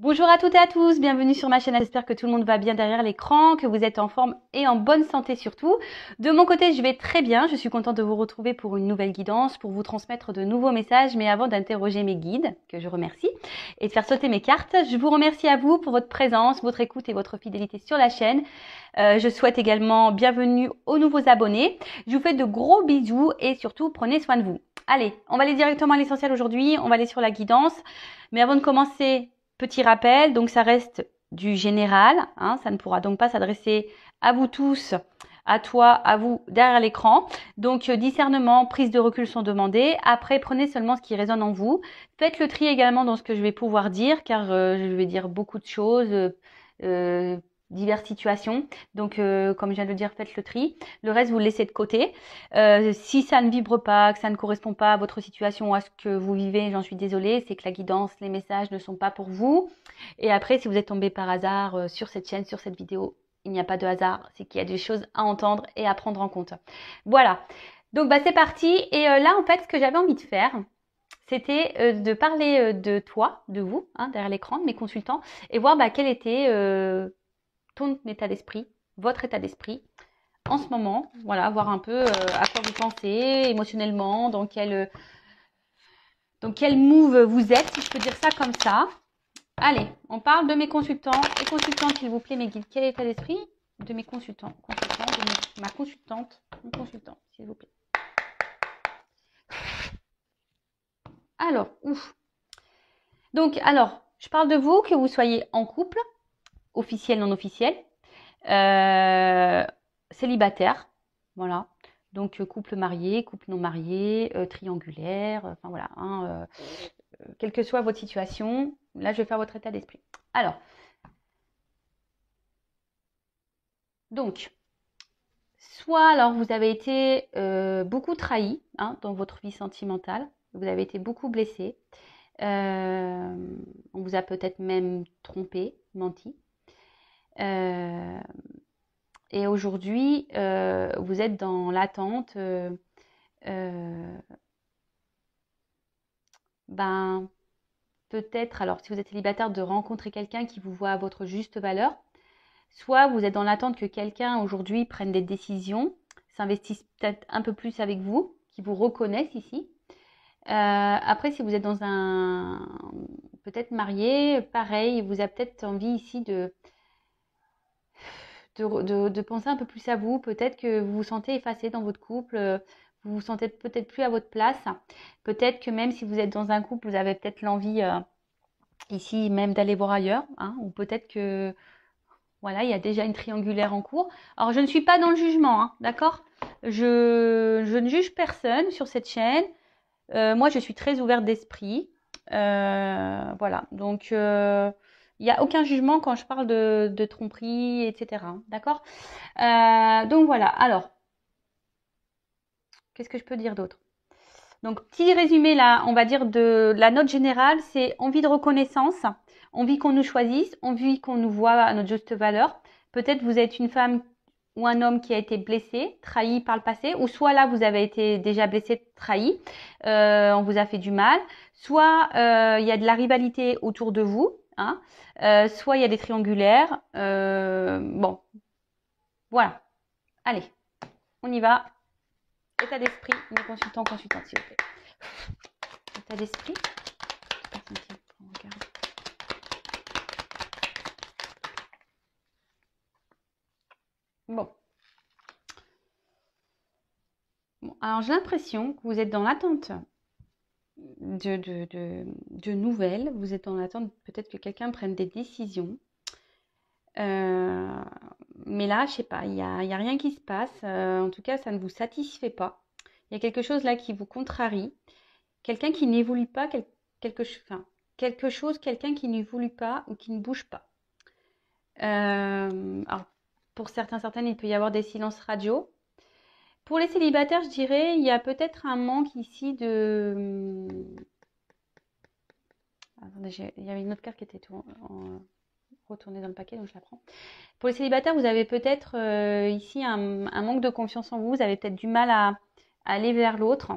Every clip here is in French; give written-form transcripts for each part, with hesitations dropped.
Bonjour à toutes et à tous, bienvenue sur ma chaîne, j'espère que tout le monde va bien derrière l'écran, que vous êtes en forme et en bonne santé surtout. De mon côté, je vais très bien, je suis contente de vous retrouver pour une nouvelle guidance, pour vous transmettre de nouveaux messages, mais avant d'interroger mes guides, que je remercie, et de faire sauter mes cartes, je vous remercie à vous pour votre présence, votre écoute et votre fidélité sur la chaîne. Je souhaite également bienvenue aux nouveaux abonnés. Je vous fais de gros bisous et surtout prenez soin de vous. Allez, on va aller directement à l'essentiel aujourd'hui, on va aller sur la guidance, mais avant de commencer, petit rappel, donc ça reste du général, hein, ça ne pourra donc pas s'adresser à vous tous, à toi, à vous derrière l'écran. Donc discernement, prise de recul sont demandées. Après, prenez seulement ce qui résonne en vous. Faites le tri également dans ce que je vais pouvoir dire, car je vais dire beaucoup de choses, diverses situations. Donc comme je viens de le dire, faites le tri. Le reste, vous le laissez de côté. Si ça ne vibre pas, que ça ne correspond pas à votre situation ou à ce que vous vivez, j'en suis désolée, c'est que la guidance, les messages ne sont pas pour vous. Et après, si vous êtes tombé par hasard sur cette chaîne, sur cette vidéo, il n'y a pas de hasard, c'est qu'il y a des choses à entendre et à prendre en compte. Voilà, donc c'est parti. Et là, en fait, ce que j'avais envie de faire, c'était de parler de toi, de vous, hein, derrière l'écran, de mes consultants, et voir quel était ton état d'esprit, votre état d'esprit en ce moment, voilà, voir un peu à quoi vous pensez émotionnellement, dans quel move vous êtes, si je peux dire ça comme ça. Allez, on parle de mes consultants et consultantes, s'il vous plaît, mes guides. Quel état d'esprit de mes consultants, ma consultante, mon consultant, s'il vous plaît. Alors, ouf. Donc, je parle de vous, que vous soyez en couple, officiel, non officiel, célibataire, voilà. Donc couple marié, couple non marié, triangulaire, enfin voilà, hein, quelle que soit votre situation, là je vais faire votre état d'esprit. Alors, donc, soit vous avez été beaucoup trahi hein, dans votre vie sentimentale, vous avez été beaucoup blessé, on vous a peut-être même trompé, menti. Et aujourd'hui, vous êtes dans l'attente peut-être, alors si vous êtes célibataire, de rencontrer quelqu'un qui vous voit à votre juste valeur. Soit vous êtes dans l'attente que quelqu'un aujourd'hui prenne des décisions, s'investisse peut-être un peu plus avec vous, qui vous reconnaisse ici. Après, si vous êtes dans un peut-être marié, pareil, vous avez peut-être envie ici de penser un peu plus à vous. Peut-être que vous vous sentez effacé dans votre couple, vous vous sentez peut-être plus à votre place. Peut-être que même si vous êtes dans un couple, vous avez peut-être l'envie ici même d'aller voir ailleurs, hein, ou peut-être que voilà, il y a déjà une triangulaire en cours. Alors, je ne suis pas dans le jugement, hein, d'accord? Je ne juge personne sur cette chaîne. Moi, je suis très ouverte d'esprit. Voilà, donc il n'y a aucun jugement quand je parle de tromperie, etc. D'accord? Donc voilà, alors, qu'est-ce que je peux dire d'autre? Donc, petit résumé là, on va dire de la note générale, c'est envie de reconnaissance, envie qu'on nous choisisse, envie qu'on nous voit à notre juste valeur. Peut-être vous êtes une femme ou un homme qui a été blessé, trahi par le passé, ou soit là vous avez été déjà blessé, trahi, on vous a fait du mal, soit il y a de la rivalité autour de vous, hein, soit il y a des triangulaires. Bon, voilà. Allez, on y va. État d'esprit, mes consultants, consultantes, s'il vous plaît. État d'esprit. Bon. Alors j'ai l'impression que vous êtes dans l'attente de nouvelles. Vous êtes dans l'attente peut-être que quelqu'un prenne des décisions. Mais là, je sais pas, il y a rien qui se passe. En tout cas, ça ne vous satisfait pas. Il y a quelque chose là qui vous contrarie. Quelqu'un qui n'évolue pas, quelque chose, quelqu'un qui n'évolue pas ou qui ne bouge pas. Alors, pour certaines, il peut y avoir des silences radio. Pour les célibataires, je dirais, il y a peut-être un manque ici de... Attendez, il y avait une autre carte qui était retournée dans le paquet, donc je la prends. Pour les célibataires, vous avez peut-être ici un manque de confiance en vous. Vous avez peut-être du mal à aller vers l'autre.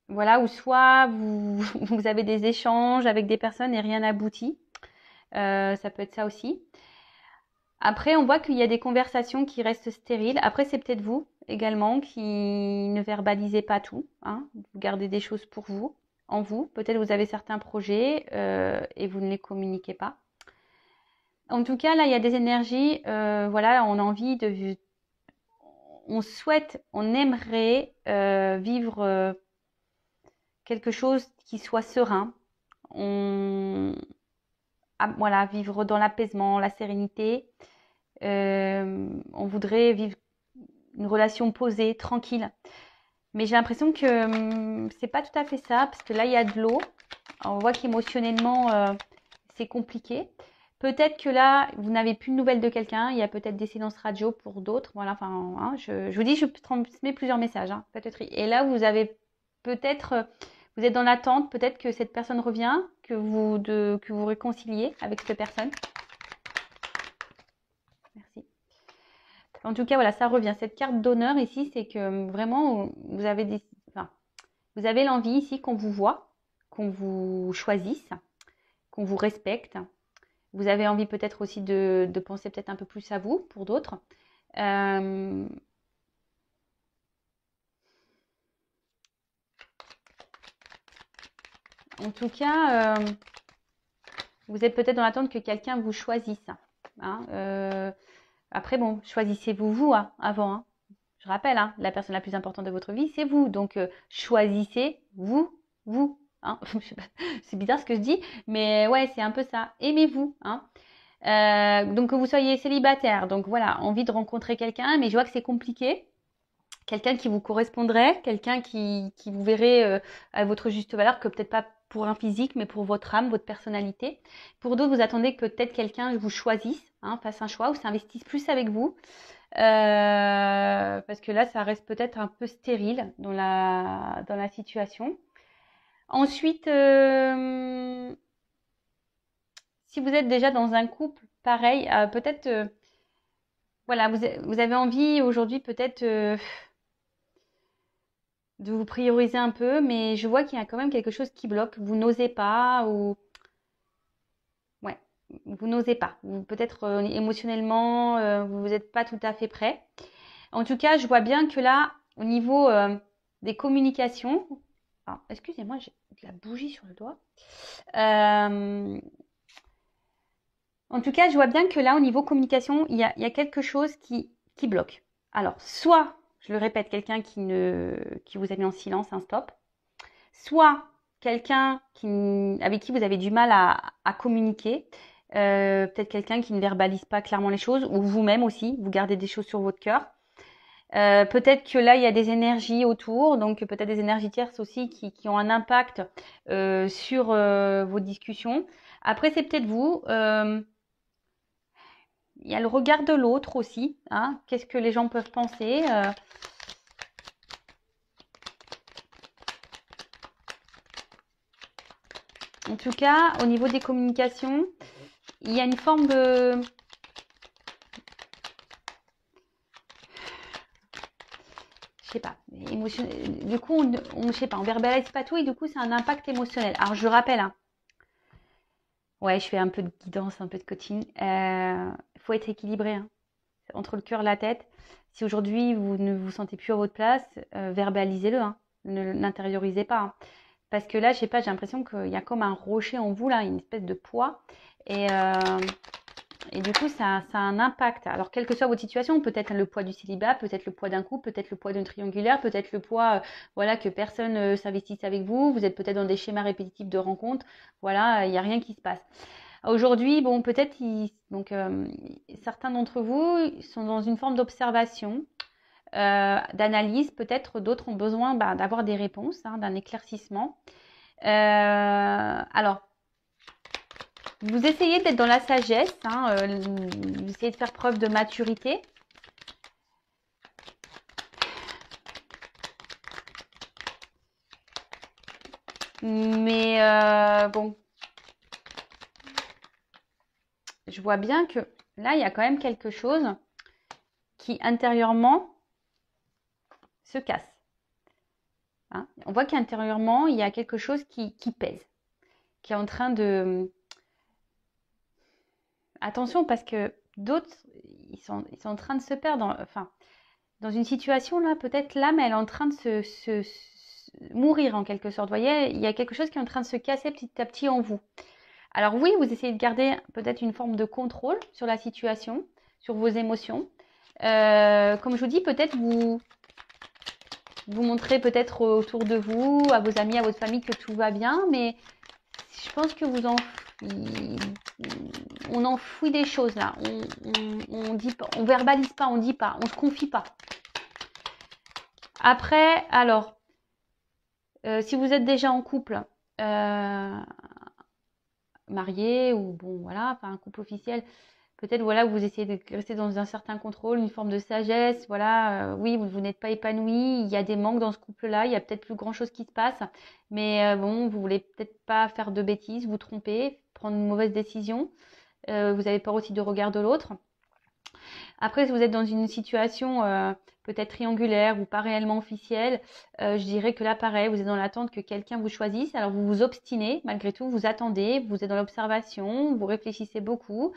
Voilà, ou soit vous avez des échanges avec des personnes et rien n'aboutit. Ça peut être ça aussi. Après, on voit qu'il y a des conversations qui restent stériles. Après, c'est peut-être vous également qui ne verbalisez pas tout, hein. Vous gardez des choses pour vous, en vous. Peut-être vous avez certains projets et vous ne les communiquez pas. En tout cas, là, il y a des énergies. Voilà, on a envie de, on souhaite, on aimerait vivre quelque chose qui soit serein. Voilà, vivre dans l'apaisement, la sérénité. On voudrait vivre une relation posée, tranquille. Mais j'ai l'impression que c'est pas tout à fait ça, parce que là, il y a de l'eau. On voit qu'émotionnellement, c'est compliqué. Peut-être que là, vous n'avez plus de nouvelles de quelqu'un. Il y a peut-être des silences radio pour d'autres. Voilà, enfin, hein, je vous dis, je transmets plusieurs messages. Hein, peut-être. Et là, vous avez peut-être, vous êtes dans l'attente. Peut-être que cette personne revient, que vous réconciliez avec cette personne. Merci. En tout cas, voilà, ça revient. Cette carte d'honneur ici, c'est que vraiment, vous avez vous avez l'envie ici qu'on vous voit, qu'on vous choisisse, qu'on vous respecte. Vous avez envie peut-être aussi de penser peut-être un peu plus à vous pour d'autres. En tout cas, vous êtes peut-être dans l'attente que quelqu'un vous choisisse. Hein. Après, bon, choisissez-vous vous hein, avant. Hein. Je rappelle, hein, la personne la plus importante de votre vie, c'est vous. Donc, choisissez-vous, vous. Hein. C'est bizarre ce que je dis, mais ouais, c'est un peu ça. Aimez-vous. Hein. Donc que vous soyez célibataire, donc voilà, envie de rencontrer quelqu'un, mais je vois que c'est compliqué. Quelqu'un qui vous correspondrait, quelqu'un qui vous verrait à votre juste valeur, que peut-être pas pour un physique, mais pour votre âme, votre personnalité. Pour d'autres, vous attendez que peut-être quelqu'un vous choisisse, hein, fasse un choix ou s'investisse plus avec vous. Parce que là, ça reste peut-être un peu stérile dans la situation. Ensuite, si vous êtes déjà dans un couple, pareil, peut-être, voilà, vous avez envie aujourd'hui peut-être de vous prioriser un peu, mais je vois qu'il y a quand même quelque chose qui bloque. Vous n'osez pas ou ouais, vous n'osez pas. Peut-être émotionnellement, vous n'êtes pas tout à fait prêt. En tout cas, je vois bien que là, au niveau des communications, alors, excusez-moi, j'ai de la bougie sur le doigt. En tout cas, je vois bien que là, au niveau communication, il y a quelque chose qui bloque. Alors, soit, je le répète, quelqu'un qui vous a mis en silence, un stop, soit quelqu'un avec qui vous avez du mal à communiquer, peut-être quelqu'un qui ne verbalise pas clairement les choses, ou vous-même aussi, vous gardez des choses sur votre cœur. Peut-être que là, il y a des énergies autour, donc peut-être des énergies tierces aussi qui ont un impact sur vos discussions. Après, c'est peut-être vous. Il y a le regard de l'autre aussi. Hein. Qu'est-ce que les gens peuvent penser En tout cas, au niveau des communications, il y a une forme de... Je sais pas, du coup, je sais pas, on verbalise pas tout et du coup, c'est un impact émotionnel. Alors, je rappelle, hein, ouais, je fais un peu de guidance, un peu de coaching. Il faut être équilibré hein, entre le cœur et la tête. Si aujourd'hui, vous ne vous sentez plus à votre place, verbalisez-le. Hein, n'intériorisez pas. Hein. Parce que là, je sais pas, j'ai l'impression qu'il y a comme un rocher en vous, là, une espèce de poids. Et du coup, ça a un impact. Alors, quelle que soit votre situation, peut-être le poids du célibat, peut-être le poids d'un couple, peut-être le poids d'une triangulaire, peut-être le poids, voilà, que personne s'investisse avec vous. Vous êtes peut-être dans des schémas répétitifs de rencontres. Voilà, il n'y a rien qui se passe. Aujourd'hui, bon, peut-être, certains d'entre vous sont dans une forme d'observation, d'analyse. Peut-être d'autres ont besoin d'avoir des réponses, hein, d'un éclaircissement. Alors, vous essayez d'être dans la sagesse, hein, vous essayez de faire preuve de maturité. Mais bon, je vois bien que là, il y a quand même quelque chose qui intérieurement se casse. hein. On voit qu'intérieurement, il y a quelque chose qui pèse, qui est en train de... Attention, parce que d'autres, ils sont en train de se perdre. Enfin, dans une situation là, peut-être l'âme, elle est en train de mourir en quelque sorte. Vous voyez, il y a quelque chose qui est en train de se casser petit à petit en vous. Alors oui, vous essayez de garder peut-être une forme de contrôle sur la situation, sur vos émotions. Comme je vous dis, peut-être vous montrez peut-être autour de vous, à vos amis, à votre famille que tout va bien, mais je pense que on enfouit des choses là. On dit pas, on verbalise pas, on dit pas, on se confie pas. Après, alors, si vous êtes déjà en couple, marié ou bon voilà, enfin un couple officiel, peut-être voilà, vous essayez de rester dans un certain contrôle, une forme de sagesse, voilà, oui, vous n'êtes pas épanoui, il y a des manques dans ce couple-là, il y a peut-être plus grand-chose qui se passe, mais bon, vous voulez peut-être pas faire de bêtises, vous tromper, prendre une mauvaise décision, vous avez peur aussi du regard de l'autre. Après, si vous êtes dans une situation peut-être triangulaire ou pas réellement officielle, je dirais que là, pareil, vous êtes dans l'attente que quelqu'un vous choisisse. Alors, vous vous obstinez, malgré tout, vous attendez, vous êtes dans l'observation, vous réfléchissez beaucoup.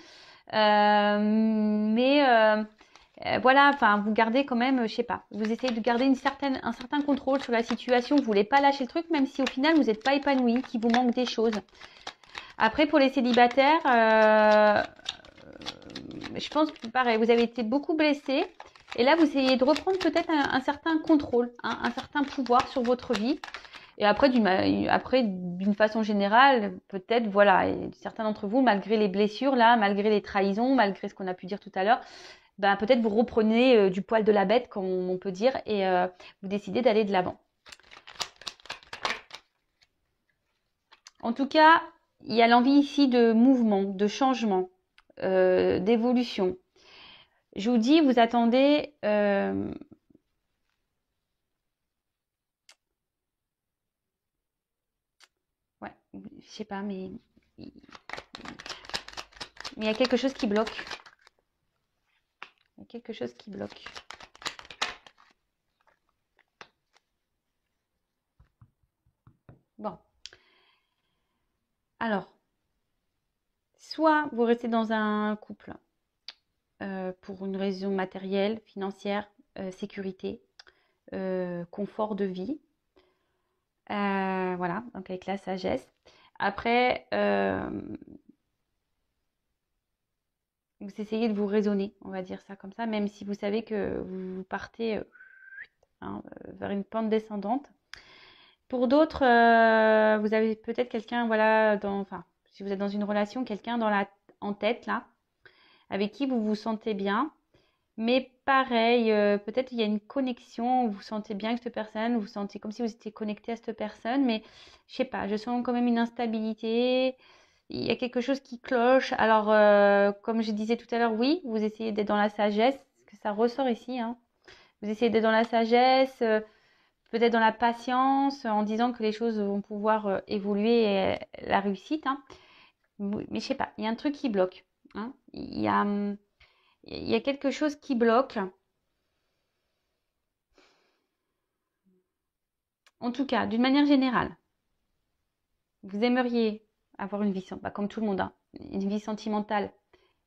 Voilà, enfin, vous gardez quand même, je sais pas, vous essayez de garder un certain contrôle sur la situation. Vous voulez pas lâcher le truc, même si au final, vous n'êtes pas épanoui, qu'il vous manque des choses. Après, pour les célibataires, je pense que pareil, vous avez été beaucoup blessé. Et là, vous essayez de reprendre peut-être un certain contrôle, hein, un certain pouvoir sur votre vie. Et après, d'une façon générale, peut-être, voilà, certains d'entre vous, malgré les blessures, là, malgré les trahisons, malgré ce qu'on a pu dire tout à l'heure, ben, peut-être vous reprenez du poil de la bête, comme on peut dire, et vous décidez d'aller de l'avant. En tout cas, il y a l'envie ici de mouvement, de changement, d'évolution. Je vous dis, vous attendez... ouais, je sais pas, mais il y a quelque chose qui bloque. Il y a quelque chose qui bloque. Bon. Alors, soit vous restez dans un couple pour une raison matérielle, financière, sécurité, confort de vie. Voilà, donc avec la sagesse. Après, vous essayez de vous raisonner, on va dire ça comme ça, même si vous savez que vous partez vers une pente descendante. Pour d'autres, vous avez peut-être quelqu'un, voilà, enfin, si vous êtes dans une relation, quelqu'un en tête là, avec qui vous vous sentez bien. Mais pareil, peut-être il y a une connexion, vous vous sentez bien avec cette personne, vous vous sentez comme si vous étiez connecté à cette personne, mais je sais pas, je sens quand même une instabilité, il y a quelque chose qui cloche. Alors, comme je disais tout à l'heure, oui, vous essayez d'être dans la sagesse, que ça ressort ici, hein. Vous essayez d'être dans la sagesse, peut-être dans la patience, en disant que les choses vont pouvoir évoluer et la réussite, hein. Mais je sais pas, il y a un truc qui bloque, hein. Il y a quelque chose qui bloque. En tout cas, d'une manière générale, vous aimeriez avoir une vie, comme tout le monde, hein, une vie sentimentale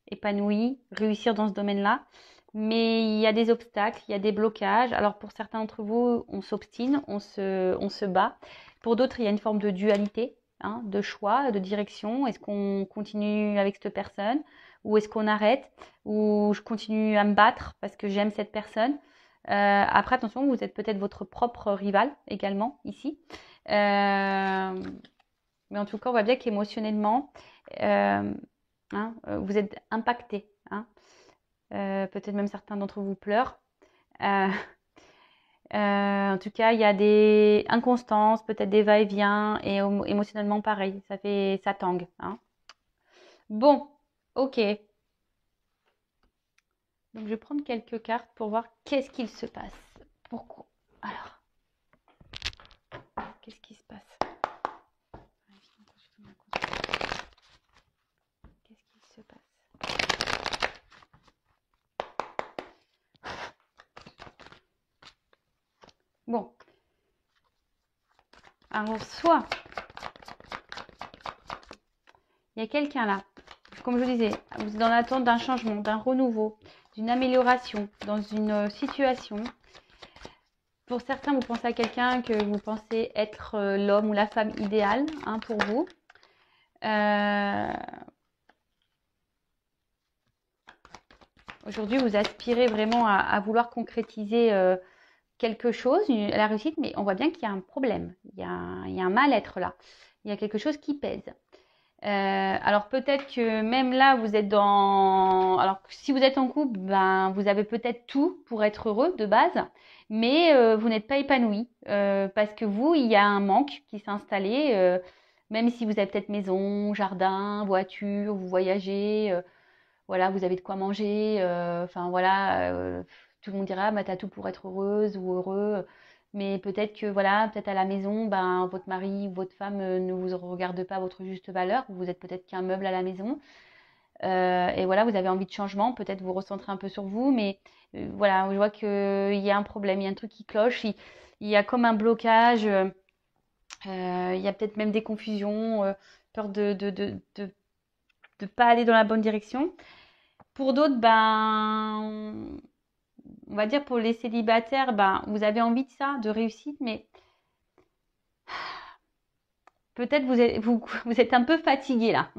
épanouie, réussir dans ce domaine-là. Mais il y a des obstacles, il y a des blocages. Alors pour certains d'entre vous, on s'obstine, on se bat. Pour d'autres, il y a une forme de dualité, hein, de choix, de direction. Est-ce qu'on continue avec cette personne ou est-ce qu'on arrête ou je continue à me battre parce que j'aime cette personne. Après, attention, vous êtes peut-être votre propre rival également ici. Mais en tout cas, on voit bien qu'émotionnellement, vous êtes impacté, hein. Peut-être même certains d'entre vous pleurent. Euh, en tout cas, il y a des inconstances, peut-être des va-et-vient, et émotionnellement pareil, ça tangue, hein. Bon, ok. Donc je vais prendre quelques cartes pour voir qu'est-ce qu'il se passe. Pourquoi? Alors, qu'est-ce qui se passe? Qu'est-ce qu'il se passe? Bon. Alors, soit il y a quelqu'un là, comme je vous disais, vous êtes dans l'attente d'un changement, d'un renouveau, d'une amélioration dans une situation. Pour certains, vous pensez à quelqu'un que vous pensez être l'homme ou la femme idéale pour vous. Aujourd'hui, vous aspirez vraiment à vouloir concrétiser quelque chose, la réussite, mais on voit bien qu'il y a un problème, il y a un mal-être là, il y a quelque chose qui pèse. Alors peut-être que même là, vous êtes dans... Alors si vous êtes en couple, ben, vous avez peut-être tout pour être heureux de base, mais vous n'êtes pas épanoui parce que vous, il y a un manque qui s'est installé, même si vous avez peut-être maison, jardin, voiture, vous voyagez, voilà, vous avez de quoi manger, enfin voilà, tout le monde dira, bah, t'as tout pour être heureuse ou heureux. Mais peut-être que voilà, peut-être à la maison, ben, votre mari ou votre femme ne vous regarde pas à votre juste valeur. Vous êtes peut-être qu'un meuble à la maison. Et voilà, vous avez envie de changement. Peut-être vous recentrez un peu sur vous. Mais voilà, je vois qu'il y a un problème, il y a un truc qui cloche. Il y a comme un blocage. Il y a peut-être même des confusions, peur de pas aller dans la bonne direction. Pour d'autres, ben, on va dire pour les célibataires, ben, vous avez envie de ça, de réussite, mais peut-être vous êtes un peu fatigué là.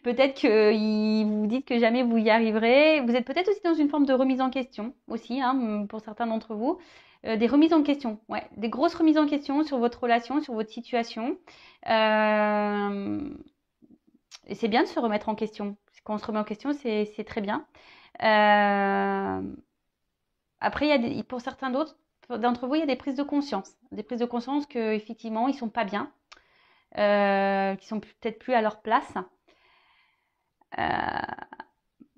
Peut-être que vous dites que jamais vous y arriverez. Vous êtes peut-être aussi dans une forme de remise en question aussi, pour certains d'entre vous. Des remises en question, ouais, des grosses remises en question sur votre relation, sur votre situation. Et c'est bien de se remettre en question. Quand on se remet en question, c'est très bien. Euh, Après, pour certains d'autres, d'entre vous, il y a des prises de conscience. Des prises de conscience qu'effectivement, ils sont pas bien, qui sont peut-être plus à leur place.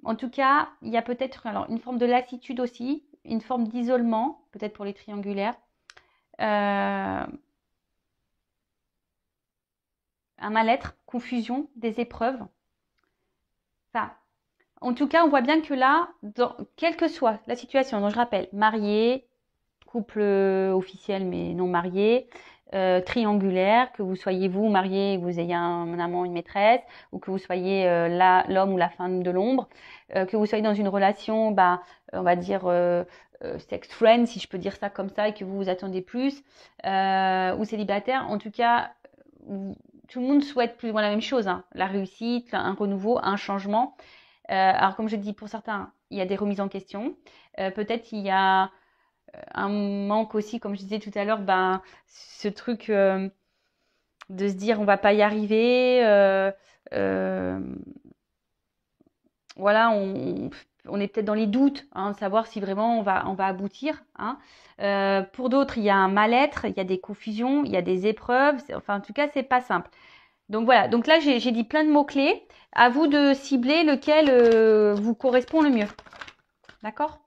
En tout cas, il y a peut-être alors, une forme de lassitude aussi, une forme d'isolement, peut-être pour les triangulaires. Un mal-être, confusion, des épreuves. Enfin, en tout cas, on voit bien que là, quelle que soit la situation, donc je rappelle, marié, couple officiel mais non marié, triangulaire, que vous soyez vous marié et que vous ayez un amant, une maîtresse, ou que vous soyez l'homme ou la femme de l'ombre, que vous soyez dans une relation, bah, on va dire sex friend, si je peux dire ça comme ça, et que vous vous attendez plus, ou célibataire, en tout cas, tout le monde souhaite plus ou moins la même chose, la réussite, un renouveau, un changement. Alors comme je dis, pour certains, il y a des remises en question. Peut-être il y a un manque aussi, comme je disais tout à l'heure, ben, ce truc de se dire on va pas y arriver. Euh, voilà, on est peut-être dans les doutes, de savoir si vraiment on va aboutir. Pour d'autres, il y a un mal-être, il y a des confusions, il y a des épreuves. Enfin, en tout cas, c'est pas simple. Donc voilà, donc là j'ai dit plein de mots-clés. À vous de cibler lequel vous correspond le mieux. D'accord?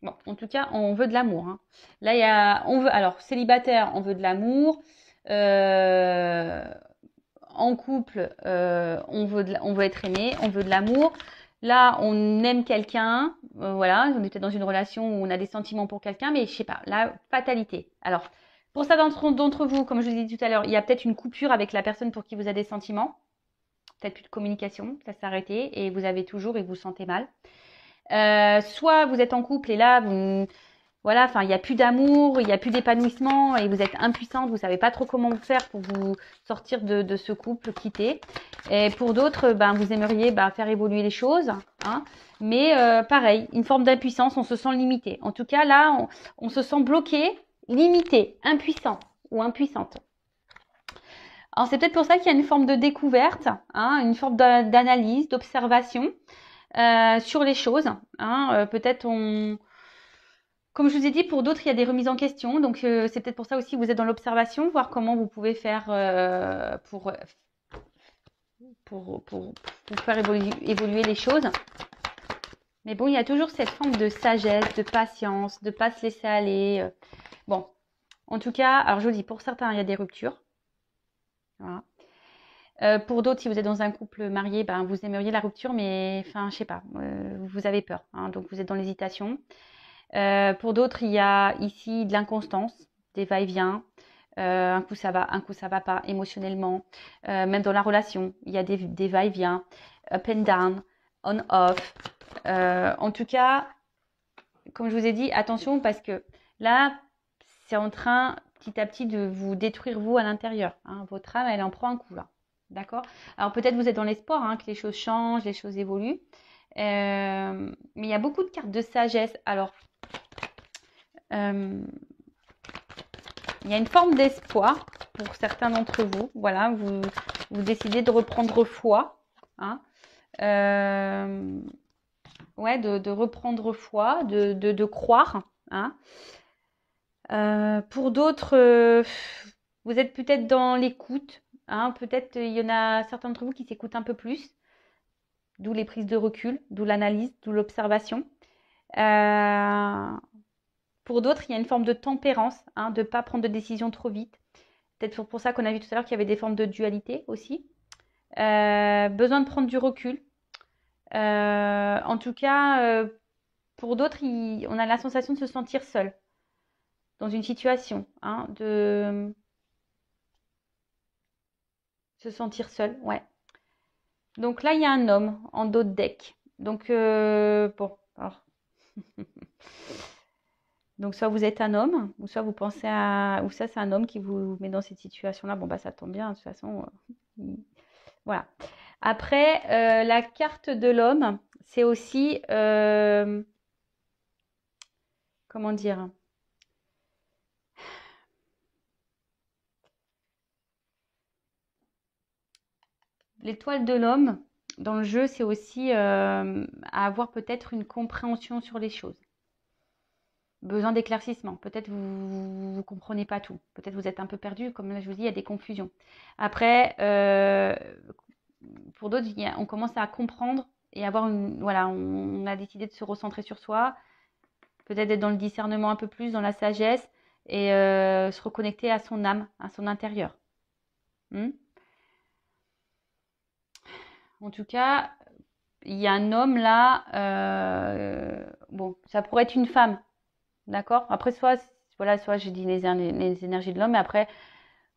Bon, en tout cas, on veut de l'amour. Là, alors, célibataire, on veut de l'amour. Euh, En couple, on veut être aimé, on veut de l'amour. Là, on aime quelqu'un, voilà, on est peut-être dans une relation où on a des sentiments pour quelqu'un, mais je sais pas, la fatalité. Alors, pour certains d'entre vous, comme je vous ai dit tout à l'heure, il y a peut-être une coupure avec la personne pour qui vous avez des sentiments, peut-être plus de communication, ça s'est arrêté et vous avez toujours et vous vous sentez mal. Soit vous êtes en couple et là, voilà, enfin, il n'y a plus d'amour, il n'y a plus d'épanouissement et vous êtes impuissante, vous savez pas trop comment faire pour vous sortir de ce couple quitté. Et pour d'autres, ben, vous aimeriez faire évoluer les choses, mais pareil, une forme d'impuissance, on se sent limité. En tout cas, là, on se sent bloqué, limité, impuissant ou impuissante. Alors, c'est peut-être pour ça qu'il y a une forme de découverte, une forme d'analyse, d'observation sur les choses. Peut-être comme je vous ai dit, pour d'autres, il y a des remises en question. Donc, c'est peut-être pour ça aussi que vous êtes dans l'observation, voir comment vous pouvez faire pour faire évoluer les choses. Mais bon, il y a toujours cette forme de sagesse, de patience, de ne pas se laisser aller. Bon, en tout cas, alors je vous dis, pour certains, il y a des ruptures. Voilà. Pour d'autres, si vous êtes dans un couple marié, ben, vous aimeriez la rupture, mais enfin, je sais pas, vous avez peur. Donc, vous êtes dans l'hésitation. Pour d'autres, il y a ici de l'inconstance, des va-et-vient. Un coup ça va, un coup ça va pas émotionnellement. Même dans la relation, il y a des va-et-vient, up and down, on off. En tout cas, comme je vous ai dit, attention parce que là, c'est en train petit à petit de vous détruire vous à l'intérieur. Hein. Votre âme, elle en prend un coup là. D'accord? Alors peut-être vous êtes dans l'espoir hein, que les choses changent, les choses évoluent. Mais il y a beaucoup de cartes de sagesse. Alors, il y a une forme d'espoir pour certains d'entre vous. Voilà, vous décidez de reprendre foi. Hein. Ouais, de reprendre foi, de croire. Hein. Pour d'autres, vous êtes peut-être dans l'écoute. Hein. Peut-être il y en a certains d'entre vous qui s'écoutent un peu plus. D'où les prises de recul, d'où l'analyse, d'où l'observation. Pour d'autres, il y a une forme de tempérance, hein, de ne pas prendre de décision trop vite. Peut-être pour ça qu'on a vu tout à l'heure qu'il y avait des formes de dualité aussi. Besoin de prendre du recul. En tout cas, pour d'autres, on a la sensation de se sentir seul dans une situation, hein, de se sentir seul, ouais. Donc là, il y a un homme en dos de deck. Donc, bon, alors. Donc, soit vous êtes un homme, ou soit vous pensez à... Ou ça, c'est un homme qui vous met dans cette situation-là. Bon, bah, ça tombe bien, de toute façon. Voilà. Après, la carte de l'homme, c'est aussi... comment dire? L'étoile de l'homme, dans le jeu, c'est aussi à avoir peut-être une compréhension sur les choses. Besoin d'éclaircissement. Peut-être vous ne comprenez pas tout. Peut-être vous êtes un peu perdu. Comme là, je vous dis, il y a des confusions. Après, pour d'autres, on commence à comprendre et avoir une... Voilà, on a décidé de se recentrer sur soi. Peut-être être dans le discernement un peu plus, dans la sagesse et se reconnecter à son âme, à son intérieur. En tout cas, il y a un homme là. Bon, ça pourrait être une femme. D'accord. Après, soit j'ai dit les énergies de l'homme, mais après,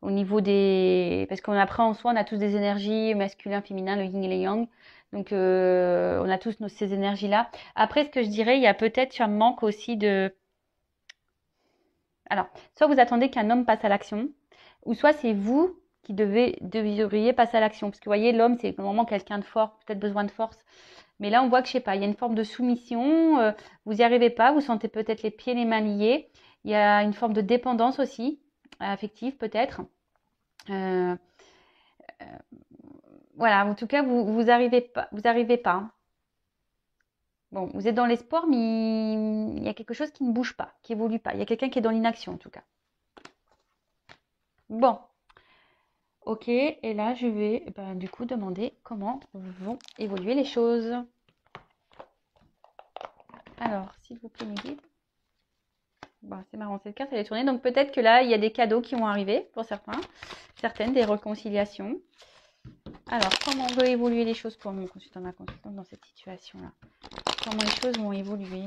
au niveau des... Parce qu'après, en soi, on a tous des énergies masculin, féminin, le yin et le yang. Donc, on a tous ces énergies-là. Après, ce que je dirais, il y a peut-être un manque aussi de... Alors, soit vous attendez qu'un homme passe à l'action, ou soit c'est vous qui devriez passer à l'action. Parce que vous voyez, l'homme, c'est normalement quelqu'un de fort, peut-être besoin de force. Mais là, on voit que, je sais pas, il y a une forme de soumission, vous n'y arrivez pas, vous sentez peut-être les pieds, les mains liés. Il y a une forme de dépendance aussi, affective peut-être. Voilà, en tout cas, vous arrivez pas, vous arrivez pas. Bon, vous êtes dans l'espoir, mais il y a quelque chose qui ne bouge pas, qui évolue pas. Il y a quelqu'un qui est dans l'inaction, en tout cas. Bon, ok, et là, je vais du coup demander comment vont évoluer les choses. Alors, s'il vous plaît, mes guides. Bon, c'est marrant, cette carte, elle est tournée. Donc, peut-être que là, il y a des cadeaux qui vont arriver pour certains. Certaines, des réconciliations. Alors, comment vont évoluer les choses pour mon consultant, ma consultante dans cette situation-là? Comment les choses vont évoluer?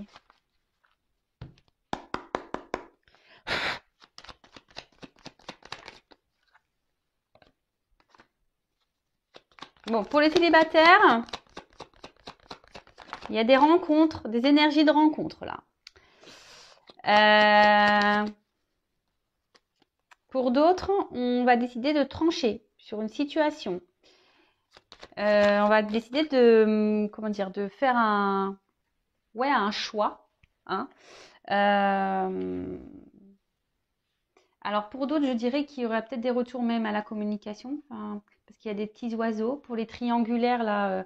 Bon, pour les célibataires, il y a des rencontres, des énergies de rencontre là. Pour d'autres, on va décider de trancher sur une situation. On va décider de, comment dire, de faire un choix. Hein. Alors pour d'autres, je dirais qu'il y aurait peut-être des retours même à la communication, parce qu'il y a des petits oiseaux. Pour les triangulaires là,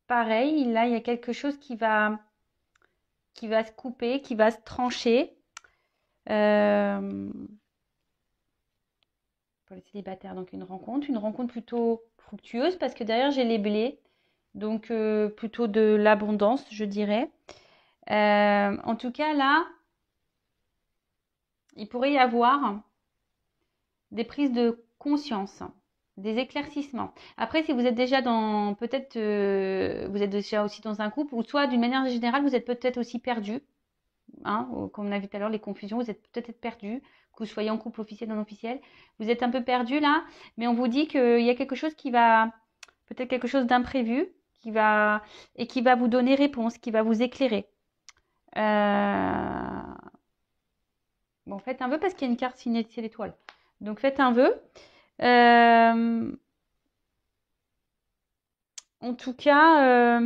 pareil, là il y a quelque chose qui va se couper, qui va se trancher. Pour les célibataires, donc une rencontre plutôt fructueuse parce que derrière j'ai les blés, donc plutôt de l'abondance, je dirais. En tout cas là, il pourrait y avoir des prises de conscience, des éclaircissements. Après, si vous êtes déjà dans, peut-être vous êtes déjà aussi dans un couple, ou soit d'une manière générale, vous êtes peut-être aussi perdu. hein, comme on a vu tout à l'heure, les confusions, vous êtes peut-être perdu, que vous soyez en couple officiel, non officiel, vous êtes un peu perdu là, mais on vous dit qu'il y a quelque chose qui va, peut-être quelque chose d'imprévu, qui va vous donner réponse, qui va vous éclairer. Bon, faites un vœu parce qu'il y a une carte signée c'est l'étoile. Donc faites un vœu. En tout cas,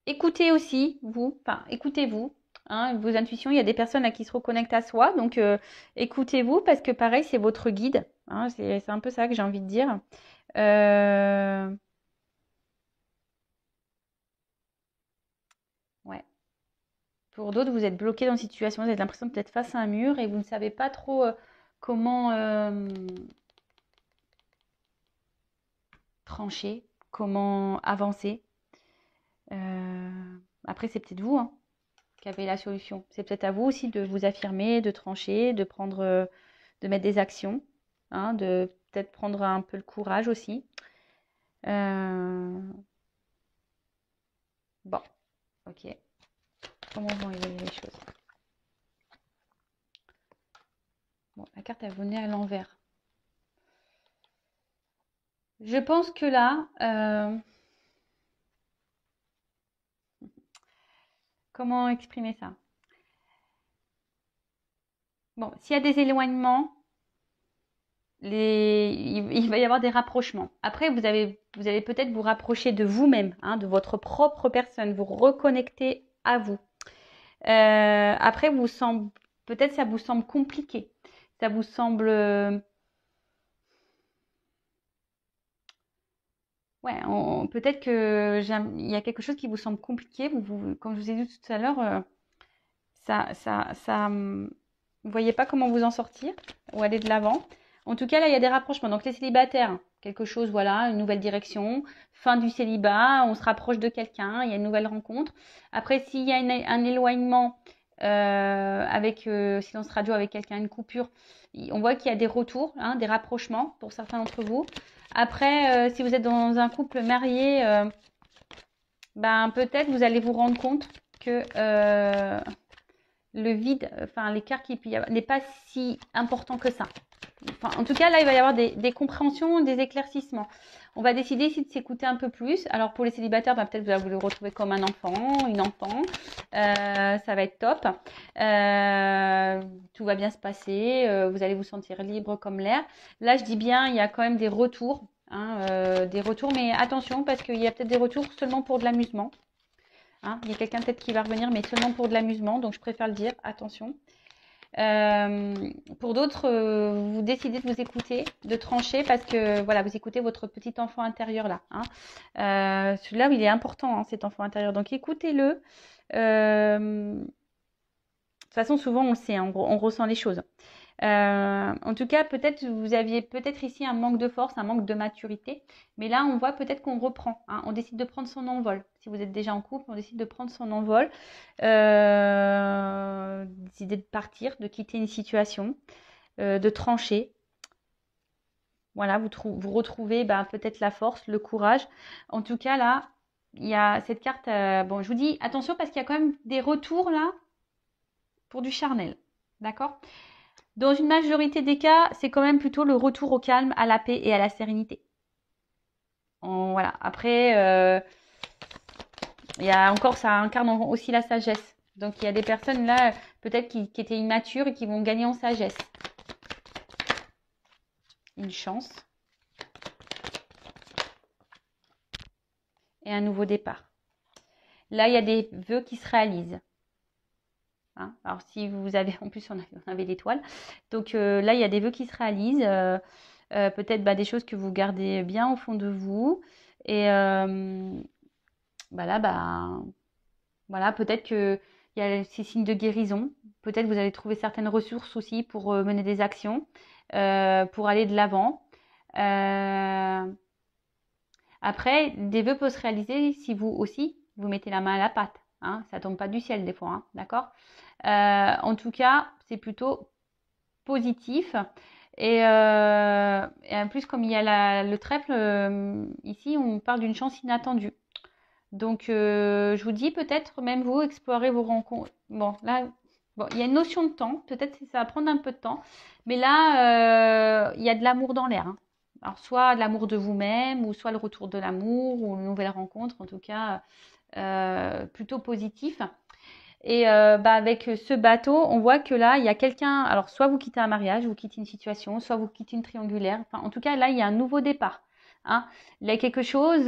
écoutez aussi, vous, enfin, écoutez-vous, hein, vos intuitions. Il y a des personnes à qui se reconnectent à soi, donc écoutez-vous parce que pareil, c'est votre guide. Hein, c'est un peu ça que j'ai envie de dire. Ouais. Pour d'autres, vous êtes bloqué dans une situation, vous avez l'impression d'être face à un mur et vous ne savez pas trop comment trancher, comment avancer. Après, c'est peut-être vous, hein, qui avez la solution. C'est peut-être à vous aussi de vous affirmer, de trancher, de prendre, de mettre des actions, hein, de peut-être prendre un peu le courage aussi. Bon, ok. Comment vont évoluer les choses? Bon, la carte elle venait à l'envers. Je pense que là, comment exprimer ça? Bon, s'il y a des éloignements, il va y avoir des rapprochements. Après, vous allez peut-être vous rapprocher de vous-même, hein, de votre propre personne, vous reconnecter à vous. Après, peut-être ça vous semble compliqué. Ça vous semble, ouais, peut-être que il y a quelque chose qui vous semble compliqué. Comme je vous ai dit tout à l'heure, vous voyez pas comment vous en sortir ou aller de l'avant. En tout cas, là, il y a des rapprochements. Donc, les célibataires, quelque chose, voilà, une nouvelle direction, fin du célibat, on se rapproche de quelqu'un, il y a une nouvelle rencontre. Après, s'il y a un éloignement avec silence radio avec quelqu'un, une coupure, on voit qu'il y a des retours, hein, des rapprochements pour certains d'entre vous. Après, si vous êtes dans un couple marié, ben peut-être vous allez vous rendre compte que le vide, enfin l'écart qu'il peut y avoir n'est pas si important que ça. Enfin, en tout cas, là, il va y avoir des compréhensions, des éclaircissements. On va décider ici de s'écouter un peu plus. Alors, pour les célibataires, bah, peut-être vous allez vous le retrouver comme un enfant, une enfant. Ça va être top. Tout va bien se passer. Vous allez vous sentir libre comme l'air. Là, je dis bien, il y a quand même des retours. Hein, des retours, mais attention, parce qu'il y a peut-être des retours seulement pour de l'amusement. Hein, il y a quelqu'un peut-être qui va revenir, mais seulement pour de l'amusement. Donc, je préfère le dire. Attention. Pour d'autres, vous décidez de vous écouter, de trancher parce que voilà, vous écoutez votre petit enfant intérieur là. Hein. Celui-là, il est important, hein, cet enfant intérieur. Donc écoutez-le. De toute façon, souvent on le sait, hein, on ressent les choses. En tout cas, peut-être vous aviez peut-être ici un manque de force, un manque de maturité, mais là on voit peut-être qu'on reprend, hein, on décide de prendre son envol. Si vous êtes déjà en couple, on décide de prendre son envol, décider de partir, de quitter une situation, de trancher. Voilà, vous retrouvez peut-être la force, le courage. En tout cas là, il y a cette carte. Bon, je vous dis attention parce qu'il y a quand même des retours là pour du charnel, d'accord? Dans une majorité des cas, c'est quand même plutôt le retour au calme, à la paix et à la sérénité. Voilà. Après, il y a encore, ça incarne aussi la sagesse. Donc, il y a des personnes là, peut-être qui étaient immatures et qui vont gagner en sagesse. Une chance. Et un nouveau départ. Là, il y a des vœux qui se réalisent. Hein, alors, si vous avez, en plus, on avait l'étoile. Donc, là, il y a des vœux qui se réalisent. Peut-être des choses que vous gardez bien au fond de vous. Et voilà, peut-être qu'il y a ces signes de guérison. Peut-être vous allez trouver certaines ressources aussi pour mener des actions, pour aller de l'avant. Après, des vœux peuvent se réaliser si vous aussi, vous mettez la main à la pâte. Hein, ça tombe pas du ciel des fois, hein, d'accord? En tout cas, c'est plutôt positif. Et en plus, comme il y a le trèfle, ici, on parle d'une chance inattendue. Donc, je vous dis peut-être même vous explorer vos rencontres. Bon, là, bon, il y a une notion de temps. Peut-être que ça va prendre un peu de temps. Mais là, il y a de l'amour dans l'air, hein. Alors, soit l'amour de vous-même, ou soit le retour de l'amour, ou une nouvelle rencontre, en tout cas, plutôt positif. Et avec ce bateau, on voit que là, il y a quelqu'un. Alors, soit vous quittez un mariage, vous quittez une situation, soit vous quittez une triangulaire. Enfin, en tout cas, là, il y a un nouveau départ, hein. Il y a quelque chose.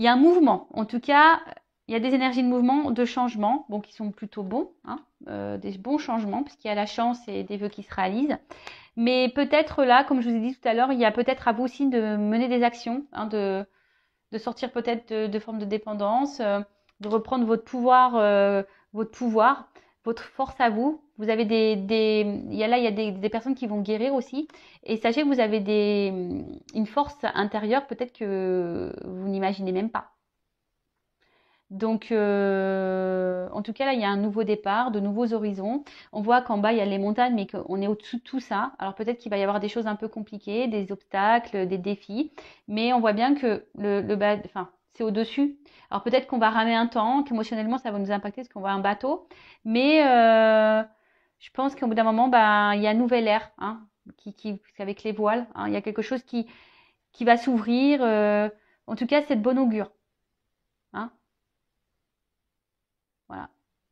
Il y a un mouvement. En tout cas, il y a des énergies de mouvement, de changement, bon, qui sont plutôt bons, hein, des bons changements, puisqu'il y a la chance et des vœux qui se réalisent. Mais peut-être là, comme je vous ai dit tout à l'heure, il y a peut-être à vous aussi de mener des actions, hein, de sortir peut-être de formes de dépendance, de reprendre votre pouvoir, votre force à vous. Vous avez il y a des personnes qui vont guérir aussi. Et sachez que vous avez une force intérieure peut-être que vous n'imaginez même pas. Donc, en tout cas, là, il y a un nouveau départ, de nouveaux horizons. On voit qu'en bas, il y a les montagnes, mais qu'on est au-dessus de tout ça. Alors, peut-être qu'il va y avoir des choses un peu compliquées, des obstacles, des défis. Mais on voit bien que enfin, c'est au-dessus. Alors, peut-être qu'on va ramer un temps, qu'émotionnellement, ça va nous impacter parce qu'on voit un bateau. Mais je pense qu'au bout d'un moment, il y a un nouvel air, hein, avec les voiles, hein, il y a quelque chose qui va s'ouvrir. En tout cas, c'est de bon augure, hein. Voilà,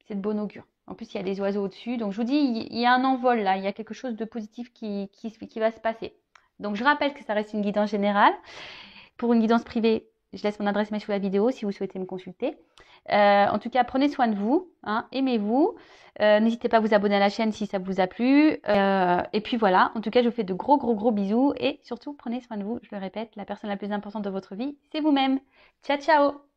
c'est de bon augure. En plus, il y a des oiseaux au-dessus. Donc, je vous dis, il y a un envol là. Il y a quelque chose de positif qui va se passer. Donc, je rappelle que ça reste une guidance générale. Pour une guidance privée, je laisse mon adresse mail sous la vidéo si vous souhaitez me consulter. En tout cas, prenez soin de vous, hein, aimez-vous. N'hésitez pas à vous abonner à la chaîne si ça vous a plu. Et puis voilà, en tout cas, je vous fais de gros, gros, gros bisous. Et surtout, prenez soin de vous. Je le répète, la personne la plus importante de votre vie, c'est vous-même. Ciao, ciao!